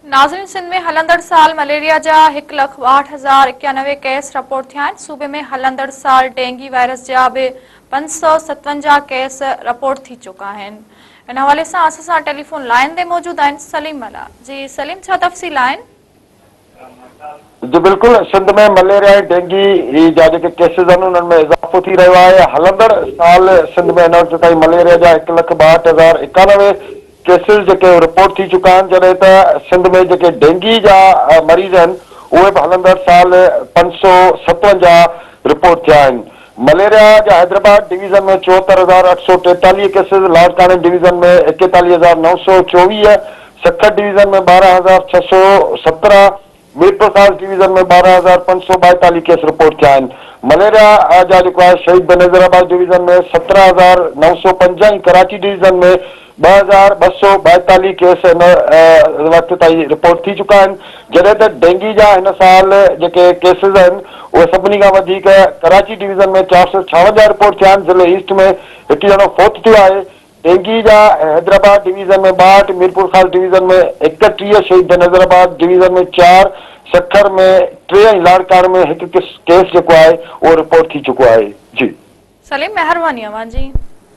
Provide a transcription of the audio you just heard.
नाज़रीन, सिंध में हलंदड़ साल मलेरिया जा 1,62,091 केस रिपोर्ट थिया आहिनि। सूबे में हलंदड़ साल डेंगी वायरस जा बि 557 केस रिपोर्ट थी चुका आहिनि। इन हवाले सां असां सां टेलीफोन लाइन ते मौजूद आहिनि सलीम मला। जी सलीम, छा तफ़सील आहिनि? जी बिल्कुल, सिंध में मलेरिया ऐं डेंगी जा जेके केसिस आहिनि उन्हनि में इज़ाफ़ो थी रहियो आहे। हलंदड़ साल सिंध में हिन वक़्त ताईं मलेरिया जा 1,62,091 केसिस जेके रिपोर्ट थी चुका आहिनि, जॾहिं त सिंध में जेके डेंगी जा मरीज़ आहिनि उहे बि हलंदड़ साल 557 रिपोर्ट थिया आहिनि। मलेरिया जा हैदराबाद डिवीज़न में 74,843 केसिस, लाड़काने डिवीज़न में 41,924, सखर डिवीज़न में 12,617, मीरपुर खास डिवीज़न में 12,542 केस रिपोर्ट किया आहिनि। मलेरिया जा जेको आहे शहीद बेनज़ीराबाद डिवीज़न में 17,905, कराची डिवीज़न में 2,242 केस हिन वक़्त ताईं रिपोर्ट थी चुका आहिनि। जॾहिं त डेंगी जा हिन साल जेके केसिस आहिनि उहे सभिनी खां वधीक कराची डिवीज़न में 456 रिपोर्ट थिया आहिनि। ज़िले ईस्ट में हिकु ॼणो फौत थियो आहे। डेंगी जा हैदराबाद डिवीज़न में 62, मीरपुर खास डिवीज़न में 31, शहीद बेनज़ीराबाद डिवीज़न में 4, सखर में 3 ऐं लाड़काने में 1 केस जेको आहे उहो रिपोर्ट थी चुको आहे। जी सलीम, महिरबानी अव्हां जी।